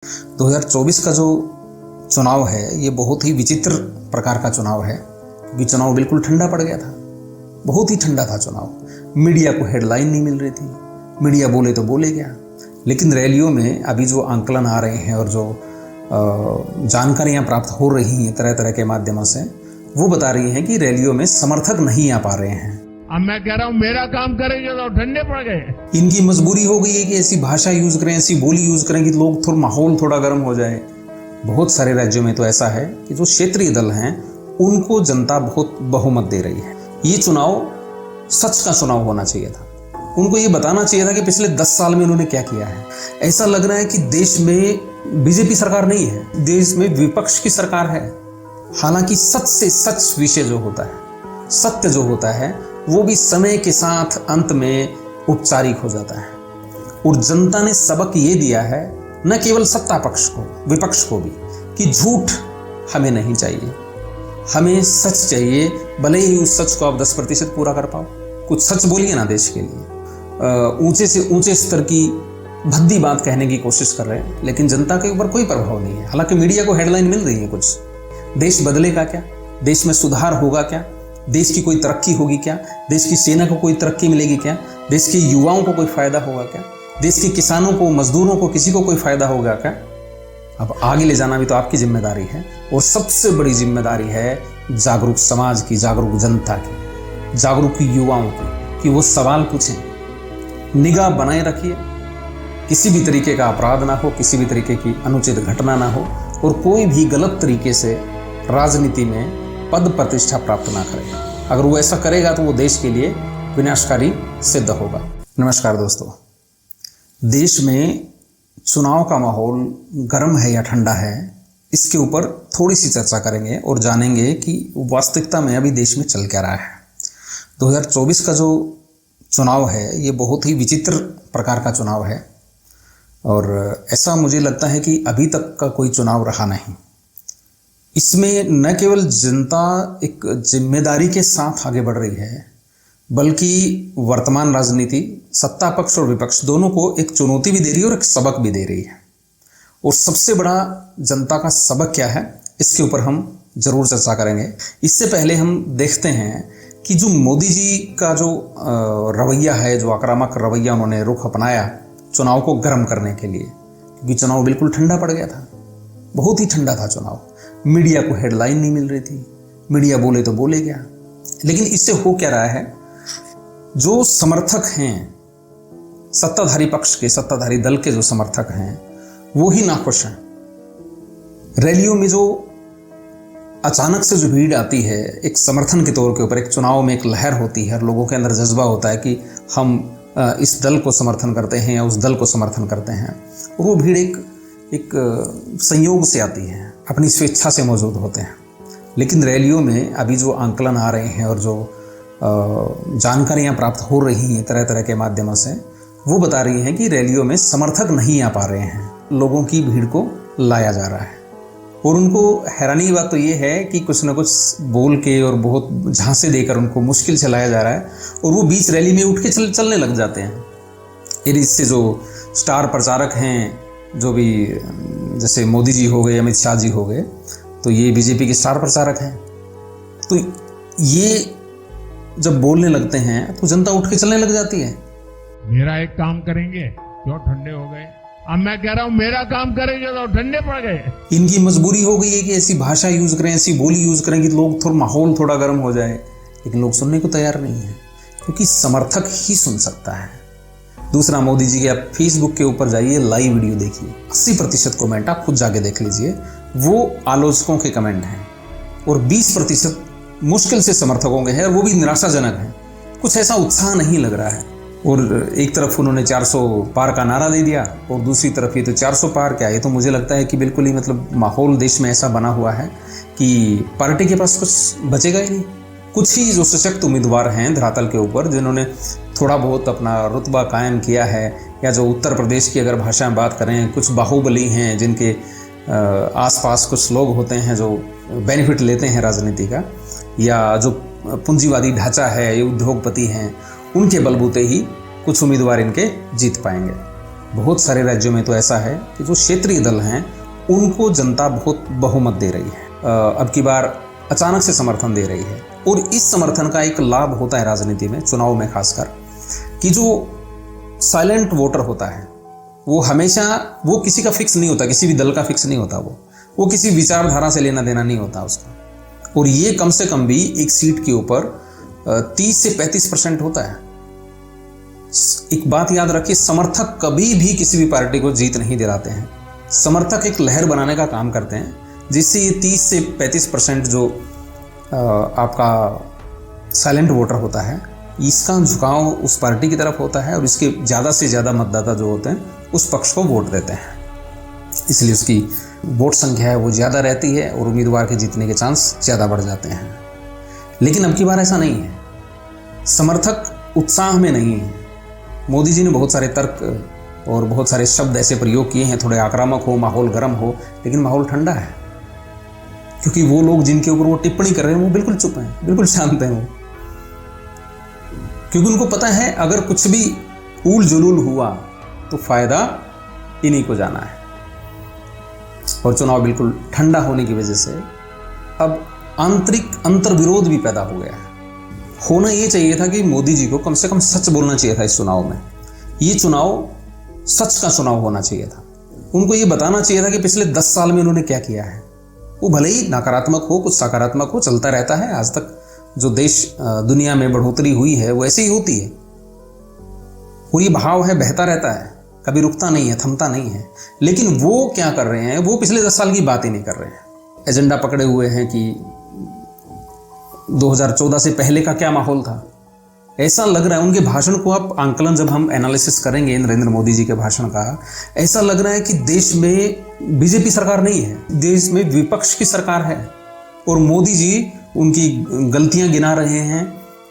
2024 का जो चुनाव है ये बहुत ही विचित्र प्रकार का चुनाव है, क्योंकि चुनाव बिल्कुल ठंडा पड़ गया था। बहुत ही ठंडा था चुनाव। मीडिया को हेडलाइन नहीं मिल रही थी, मीडिया बोले तो बोले क्या। लेकिन रैलियों में अभी जो आंकलन आ रहे हैं और जो जानकारियां प्राप्त हो रही हैं तरह तरह के माध्यमों से, वो बता रही हैं कि रैलियों में समर्थक नहीं आ पा रहे हैं। अब मैं कह रहा हूं मेरा काम करेंगे तो ठंडे पड़ गए। इनकी मजबूरी हो गई है कि ऐसी भाषा यूज करें, ऐसी बोली यूज करें कि लोग माहौल थोड़ा गर्म हो जाए। बहुत सारे राज्यों में तो ऐसा है कि जो क्षेत्रीय दल हैं उनको जनता बहुत बहुमत दे रही है। ये चुनाव सच का चुनाव होना चाहिए था। उनको ये बताना चाहिए था कि पिछले 10 साल में उन्होंने क्या किया है। ऐसा लग रहा है कि देश में बीजेपी सरकार नहीं है, देश में विपक्ष की सरकार है। हालांकि सच से सच विषय जो होता है, सत्य जो होता है, वो भी समय के साथ अंत में औपचारिक हो जाता है। और जनता ने सबक ये दिया है, न केवल सत्ता पक्ष को, विपक्ष को भी, कि झूठ हमें नहीं चाहिए, हमें सच चाहिए। भले ही उस सच को आप 10% पूरा कर पाओ, कुछ सच बोलिए ना देश के लिए। ऊंचे से ऊंचे स्तर की भद्दी बात कहने की कोशिश कर रहे हैं, लेकिन जनता के ऊपर कोई प्रभाव नहीं है। हालांकि मीडिया को हेडलाइन मिल रही है कुछ। देश बदलेगा क्या, देश में सुधार होगा क्या, देश की कोई तरक्की होगी क्या, देश की सेना को कोई तरक्की मिलेगी क्या, देश के युवाओं को कोई फायदा होगा क्या, देश के किसानों को, मजदूरों को, किसी को कोई फायदा होगा क्या। अब आगे ले जाना भी तो आपकी जिम्मेदारी है। और सबसे बड़ी जिम्मेदारी है जागरूक समाज की, जागरूक जनता की, जागरूक युवाओं की, कि वो सवाल पूछें। निगाह बनाए रखिए, किसी भी तरीके का अपराध ना हो, किसी भी तरीके की अनुचित घटना ना हो, और कोई भी गलत तरीके से राजनीति में पद प्रतिष्ठा प्राप्त ना करे। अगर वो ऐसा करेगा तो वो देश के लिए विनाशकारी सिद्ध होगा। नमस्कार दोस्तों, देश में चुनाव का माहौल गर्म है या ठंडा है, इसके ऊपर थोड़ी सी चर्चा करेंगे और जानेंगे कि वास्तविकता में अभी देश में चल क्या रहा है। 2024 का जो चुनाव है ये बहुत ही विचित्र प्रकार का चुनाव है, और ऐसा मुझे लगता है कि अभी तक का कोई चुनाव रहा नहीं। इसमें न केवल जनता एक जिम्मेदारी के साथ आगे बढ़ रही है, बल्कि वर्तमान राजनीति सत्ता पक्ष और विपक्ष दोनों को एक चुनौती भी दे रही है और एक सबक भी दे रही है। और सबसे बड़ा जनता का सबक क्या है, इसके ऊपर हम जरूर चर्चा करेंगे। इससे पहले हम देखते हैं कि जो मोदी जी का जो रवैया है, जो आक्रामक रवैया उन्होंने रुख अपनाया चुनाव को गर्म करने के लिए, क्योंकि चुनाव बिल्कुल ठंडा पड़ गया था। बहुत ही ठंडा था चुनाव। मीडिया को हेडलाइन नहीं मिल रही थी, मीडिया बोले तो बोले क्या। लेकिन इससे हो क्या रहा है, जो समर्थक हैं सत्ताधारी पक्ष के, सत्ताधारी दल के जो समर्थक हैं, वो ही नाखुश हैं। रैलियों में जो अचानक से जो भीड़ आती है एक समर्थन के तौर के ऊपर, एक चुनाव में एक लहर होती है, लोगों के अंदर जज्बा होता है कि हम इस दल को समर्थन करते हैं या उस दल को समर्थन करते हैं, और वो भीड़ एक संयोग से आती है, अपनी स्वेच्छा से मौजूद होते हैं। लेकिन रैलियों में अभी जो आंकलन आ रहे हैं और जो जानकारियां प्राप्त हो रही हैं तरह तरह के माध्यमों से, वो बता रही हैं कि रैलियों में समर्थक नहीं आ पा रहे हैं। लोगों की भीड़ को लाया जा रहा है, और उनको हैरानी की बात तो ये है कि कुछ ना कुछ बोल के और बहुत झांसे देकर उनको मुश्किल से लाया जा रहा है, और वो बीच रैली में उठ के चलने लग जाते हैं। इससे जो स्टार प्रचारक हैं, जो भी जैसे मोदी जी हो गए, अमित शाह जी हो गए, तो ये बीजेपी के स्टार प्रचारक हैं। तो ये जब बोलने लगते हैं तो जनता उठ के चलने लग जाती है। मेरा एक काम करेंगे तो ठंडे हो गए। अब मैं कह रहा हूं मेरा काम करेंगे तो ठंडे पड़ गए। इनकी मजबूरी हो गई है कि ऐसी भाषा यूज करें, ऐसी बोली यूज करें कि लोग माहौल थोड़ा गर्म हो जाए। लेकिन लोग सुनने को तैयार नहीं है, क्योंकि समर्थक ही सुन सकता है। दूसरा, मोदी जी के आप फेसबुक के ऊपर जाइए, लाइव वीडियो देखिए, 80% कमेंट आप खुद जाके देख लीजिए, वो आलोचकों के कमेंट हैं, और 20% मुश्किल से समर्थकों के हैं, और वो भी निराशाजनक हैं। कुछ ऐसा उत्साह नहीं लग रहा है। और एक तरफ उन्होंने 400 पार का नारा दे दिया, और दूसरी तरफ ये तो 400 पार क्या, ये तो मुझे लगता है कि बिल्कुल ही माहौल देश में ऐसा बना हुआ है कि पार्टी के पास कुछ बचेगा ही नहीं। कुछ ही जो सशक्त उम्मीदवार हैं धरातल के ऊपर, जिन्होंने थोड़ा बहुत अपना रुतबा कायम किया है, या जो उत्तर प्रदेश की अगर भाषा में बात करें, कुछ बाहुबली हैं जिनके आसपास कुछ लोग होते हैं जो बेनिफिट लेते हैं राजनीति का, या जो पूंजीवादी ढांचा है, ये उद्योगपति हैं, उनके बलबूते ही कुछ उम्मीदवार इनके जीत पाएंगे। बहुत सारे राज्यों में तो ऐसा है कि जो क्षेत्रीय दल हैं उनको जनता बहुत बहुमत दे रही है, अब की बार अचानक से समर्थन दे रही है। और इस समर्थन का एक लाभ होता है राजनीति में, चुनाव में खासकर, कि जो साइलेंट वोटर होता है वो हमेशा, वो किसी का फिक्स नहीं होता, किसी भी दल का फिक्स नहीं होता, वो किसी विचारधारा से लेना देना नहीं होता उसका। और ये कम से कम भी एक सीट के ऊपर 30 से 35% होता है। एक बात याद रखिए, समर्थक कभी भी किसी भी पार्टी को जीत नहीं दिलाते हैं। समर्थक एक लहर बनाने का काम करते हैं, जिससे ये 30 से 35% जो आपका साइलेंट वोटर होता है, इसका झुकाव उस पार्टी की तरफ होता है और इसके ज़्यादा से ज़्यादा मतदाता जो होते हैं उस पक्ष को वोट देते हैं। इसलिए उसकी वोट संख्या है वो ज़्यादा रहती है और उम्मीदवार के जीतने के चांस ज़्यादा बढ़ जाते हैं। लेकिन अब की बार ऐसा नहीं है, समर्थक उत्साह में नहीं है। मोदी जी ने बहुत सारे तर्क और बहुत सारे शब्द ऐसे प्रयोग किए हैं, थोड़े आक्रामक हो, माहौल गर्म हो, लेकिन माहौल ठंडा है, क्योंकि वो लोग जिनके ऊपर वो टिप्पणी कर रहे हैं वो बिल्कुल चुप हैं, बिल्कुल शांत हैं वो, क्योंकि उनको पता है अगर कुछ भी ऊल जुलूल हुआ तो फायदा इन्हीं को जाना है। और चुनाव बिल्कुल ठंडा होने की वजह से अब आंतरिक अंतर्विरोध भी पैदा हो गया है। होना ये चाहिए था कि मोदी जी को कम से कम सच बोलना चाहिए था इस चुनाव में। ये चुनाव सच का चुनाव होना चाहिए था। उनको ये बताना चाहिए था कि पिछले 10 साल में उन्होंने क्या किया है। वो भले ही नकारात्मक हो, कुछ सकारात्मक हो, चलता रहता है। आज तक जो देश दुनिया में बढ़ोतरी हुई है वो ऐसे ही होती है, और ये बहाव है, बहता रहता है, कभी रुकता नहीं है, थमता नहीं है। लेकिन वो क्या कर रहे हैं, वो पिछले 10 साल की बात ही नहीं कर रहे हैं। एजेंडा पकड़े हुए हैं कि 2014 से पहले का क्या माहौल था। ऐसा लग रहा है उनके भाषण को, आप आंकलन जब हम एनालिसिस करेंगे नरेंद्र मोदी जी के भाषण का, ऐसा लग रहा है कि देश में बीजेपी सरकार नहीं है, देश में विपक्ष की सरकार है और मोदी जी उनकी गलतियां गिना रहे हैं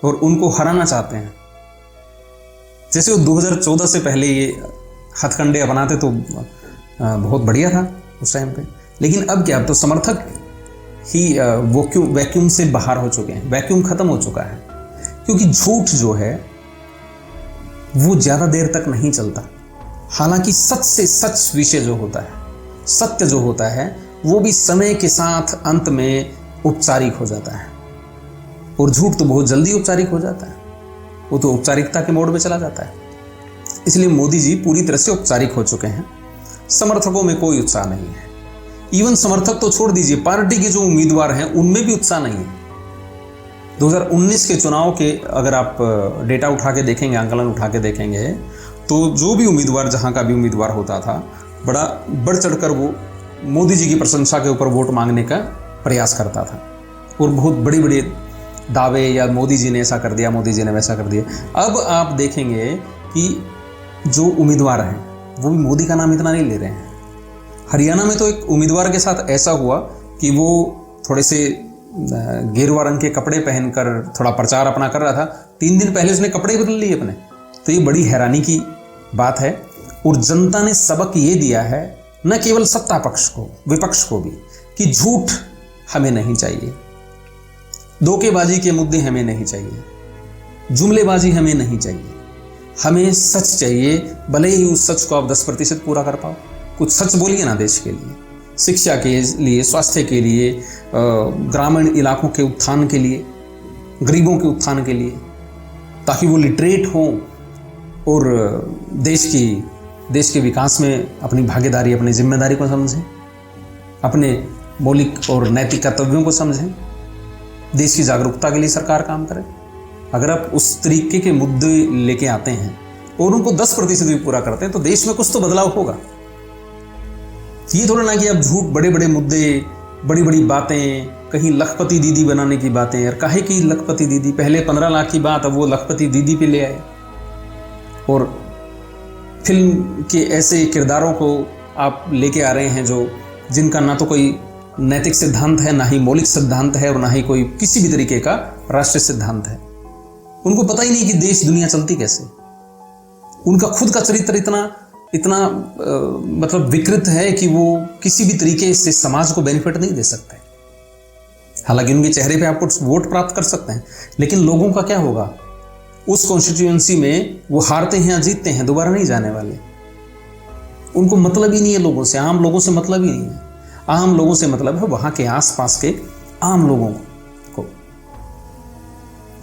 और उनको हराना चाहते हैं। जैसे वो 2014 से पहले ये हथकंडे अपनाते तो बहुत बढ़िया था उस टाइम पे, लेकिन अब क्या, अब तो समर्थक ही वैक्यूम से बाहर हो चुके हैं, वैक्यूम खत्म हो चुका है। क्योंकि झूठ जो है वो ज्यादा देर तक नहीं चलता। हालांकि सच से सच विषय जो होता है, सत्य जो होता है, वो भी समय के साथ अंत में औपचारिक हो जाता है, और झूठ तो बहुत जल्दी औपचारिक हो जाता है, वो तो औपचारिकता के मोड में चला जाता है। इसलिए मोदी जी पूरी तरह से औपचारिक हो चुके हैं। समर्थकों में कोई उत्साह नहीं है। इवन समर्थक तो छोड़ दीजिए, पार्टी के जो उम्मीदवार हैं उनमें भी उत्साह नहीं है। 2019 के चुनाव के अगर आप डेटा उठा के देखेंगे, आंकलन उठा के देखेंगे, तो जो भी उम्मीदवार, जहां का भी उम्मीदवार होता था, बड़ा बढ़ चढ़कर वो मोदी जी की प्रशंसा के ऊपर वोट मांगने का प्रयास करता था और बहुत बड़ी बड़ी दावे, या मोदी जी ने ऐसा कर दिया, मोदी जी ने वैसा कर दिया। अब आप देखेंगे कि जो उम्मीदवार हैं वो भी मोदी का नाम इतना नहीं ले रहे हैं। हरियाणा में तो एक उम्मीदवार के साथ ऐसा हुआ कि वो थोड़े से गेरुआ रंग के कपड़े पहनकर थोड़ा प्रचार अपना कर रहा था। 3 दिन पहले उसने कपड़े बदल लिए अपने। तो ये बड़ी हैरानी की बात है। और जनता ने सबक ये दिया है, न केवल सत्ता पक्ष को, विपक्ष को भी, कि झूठ हमें नहीं चाहिए, धोखेबाजी के मुद्दे हमें नहीं चाहिए, जुमलेबाजी हमें नहीं चाहिए, हमें सच चाहिए। भले ही उस सच को आप 10% पूरा कर पाओ, कुछ सच बोलिए ना देश के लिए, शिक्षा के लिए, स्वास्थ्य के लिए, ग्रामीण इलाकों के उत्थान के लिए, गरीबों के उत्थान के लिए, ताकि वो लिटरेट हों और देश के विकास में अपनी भागीदारी, अपनी जिम्मेदारी को समझें, अपने मौलिक और नैतिक कर्तव्यों को समझें, देश की जागरूकता के लिए सरकार काम करे। अगर आप उस तरीके के मुद्दे लेके आते हैं और उनको 10% भी पूरा करते हैं तो देश में कुछ तो बदलाव होगा। ये थोड़ा ना कि आप झूठ, बड़े बड़े मुद्दे, बड़ी बड़ी बातें, कहीं लखपति दीदी बनाने की बातें। यार काहे की लखपति दीदी? पहले 15 लाख की बात, अब वो लखपति दीदी पे ले आए। और फिल्म के ऐसे किरदारों को आप लेके आ रहे हैं जिनका ना तो कोई नैतिक सिद्धांत है, ना ही मौलिक सिद्धांत है, और ना ही कोई किसी भी तरीके का राष्ट्रीय सिद्धांत है। उनको पता ही नहीं कि देश दुनिया चलती कैसे। उनका खुद का चरित्र इतना मतलब विकृत है कि वो किसी भी तरीके से समाज को बेनिफिट नहीं दे सकते। हालांकि उनके चेहरे पे आप कुछ वोट प्राप्त कर सकते हैं, लेकिन लोगों का क्या होगा? उस कॉन्स्टिट्यूएंसी में वो हारते हैं या जीतते हैं, दोबारा नहीं जाने वाले। उनको मतलब ही नहीं है लोगों से, आम लोगों से मतलब ही नहीं है। आम लोगों से मतलब है वहां के आसपास के आम लोगों को।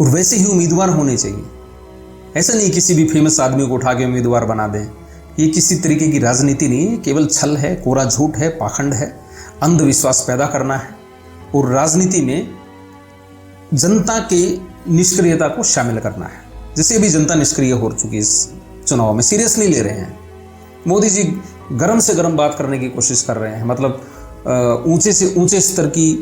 और वैसे ही उम्मीदवार होने चाहिए। ऐसा नहीं किसी भी फेमस आदमी को उठा के उम्मीदवार बना दें। ये किसी तरीके की राजनीति नहीं है, केवल छल है, कोरा झूठ है, पाखंड है, अंधविश्वास पैदा करना है। और राजनीति में जनता के निष्क्रियता को शामिल करना है। जैसे अभी जनता निष्क्रिय हो चुकी है इस चुनाव में, सीरियस नहीं ले रहे हैं। मोदी जी गरम से गरम बात करने की कोशिश कर रहे हैं, मतलब ऊंचे से ऊंचे स्तर की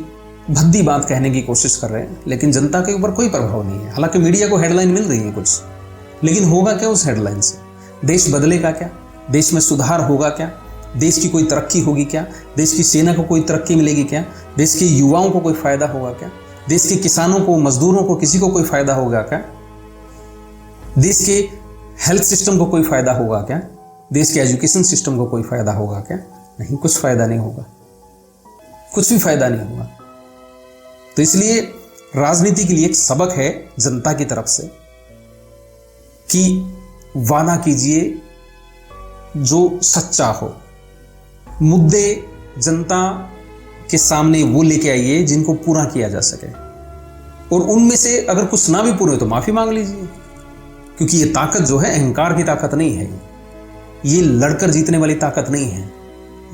भद्दी बात कहने की कोशिश कर रहे हैं, लेकिन जनता के ऊपर कोई प्रभाव नहीं है। हालांकि मीडिया को हेडलाइन मिल रही है कुछ, लेकिन होगा क्या उस हेडलाइन से? देश बदलेगा क्या? देश में सुधार होगा क्या? देश की कोई तरक्की होगी क्या? देश की सेना को कोई तरक्की मिलेगी क्या? देश के युवाओं को कोई फायदा होगा क्या? देश के किसानों को, मजदूरों को, किसी को कोई फायदा होगा क्या? देश के हेल्थ सिस्टम को कोई फायदा होगा क्या? देश के एजुकेशन सिस्टम को कोई फायदा होगा क्या? नहीं, कुछ फायदा नहीं होगा, कुछ भी फायदा नहीं होगा। तो इसलिए राजनीति के लिए एक सबक है जनता की तरफ से कि वादा कीजिए जो सच्चा हो, मुद्दे जनता के सामने वो लेके आइए जिनको पूरा किया जा सके, और उनमें से अगर कुछ ना भी पूरे तो माफी मांग लीजिए, क्योंकि ये ताकत जो है अहंकार की ताकत नहीं है, ये लड़कर जीतने वाली ताकत नहीं है,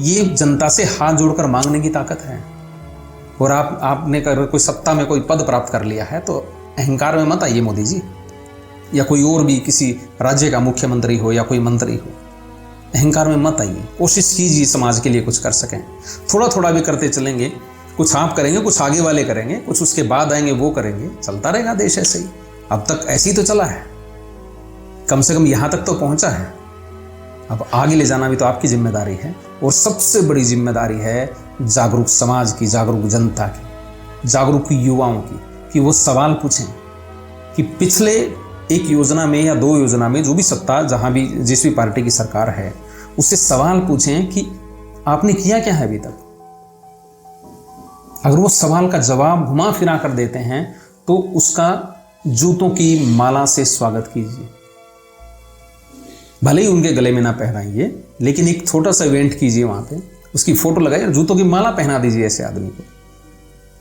ये जनता से हाथ जोड़कर मांगने की ताकत है। और आपने अगर कोई सत्ता में कोई पद प्राप्त कर लिया है तो अहंकार में मत आइए मोदी जी, या कोई और भी किसी राज्य का मुख्यमंत्री हो या कोई मंत्री हो, अहंकार में मत आइए। कोशिश कीजिए समाज के लिए कुछ कर सकें, थोड़ा थोड़ा भी करते चलेंगे। कुछ आप करेंगे, कुछ आगे वाले करेंगे, कुछ उसके बाद आएंगे वो करेंगे, चलता रहेगा देश ऐसे ही। अब तक ऐसे ही तो चला है, कम से कम यहां तक तो पहुंचा है। अब आगे ले जाना भी तो आपकी जिम्मेदारी है, और सबसे बड़ी जिम्मेदारी है जागरूक समाज की, जागरूक जनता की, जागरूक युवाओं की, कि वो सवाल पूछें कि पिछले एक योजना में या दो योजना में जो भी सत्ता, जहां भी जिस भी पार्टी की सरकार है, उससे सवाल पूछें कि आपने किया क्या है अभी तक। अगर वो सवाल का जवाब घुमा फिरा कर देते हैं तो उसका जूतों की माला से स्वागत कीजिए। भले ही उनके गले में ना पहनाइए, लेकिन एक छोटा सा इवेंट कीजिए, वहां पे उसकी फोटो लगाइए और जूतों की माला पहना दीजिए ऐसे आदमी को,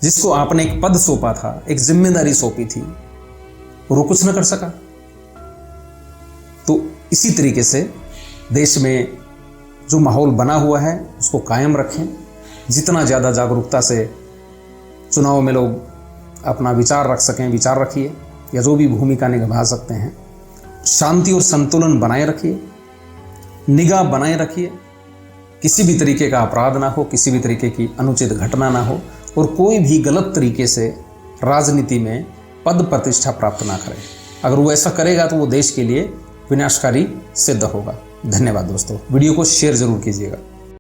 जिसको आपने एक पद सौंपा था, एक जिम्मेदारी सौंपी थी, और वो कुछ न कर सका। तो इसी तरीके से देश में जो माहौल बना हुआ है उसको कायम रखें। जितना ज़्यादा जागरूकता से चुनाव में लोग अपना विचार रख सकें, विचार रखिए, या जो भी भूमिका निभा सकते हैं। शांति और संतुलन बनाए रखिए, निगाह बनाए रखिए, किसी भी तरीके का अपराध ना हो, किसी भी तरीके की अनुचित घटना ना हो, और कोई भी गलत तरीके से राजनीति में पद प्रतिष्ठा प्राप्त ना करे। अगर वो ऐसा करेगा तो वो देश के लिए विनाशकारी सिद्ध होगा। धन्यवाद दोस्तों, वीडियो को शेयर जरूर कीजिएगा।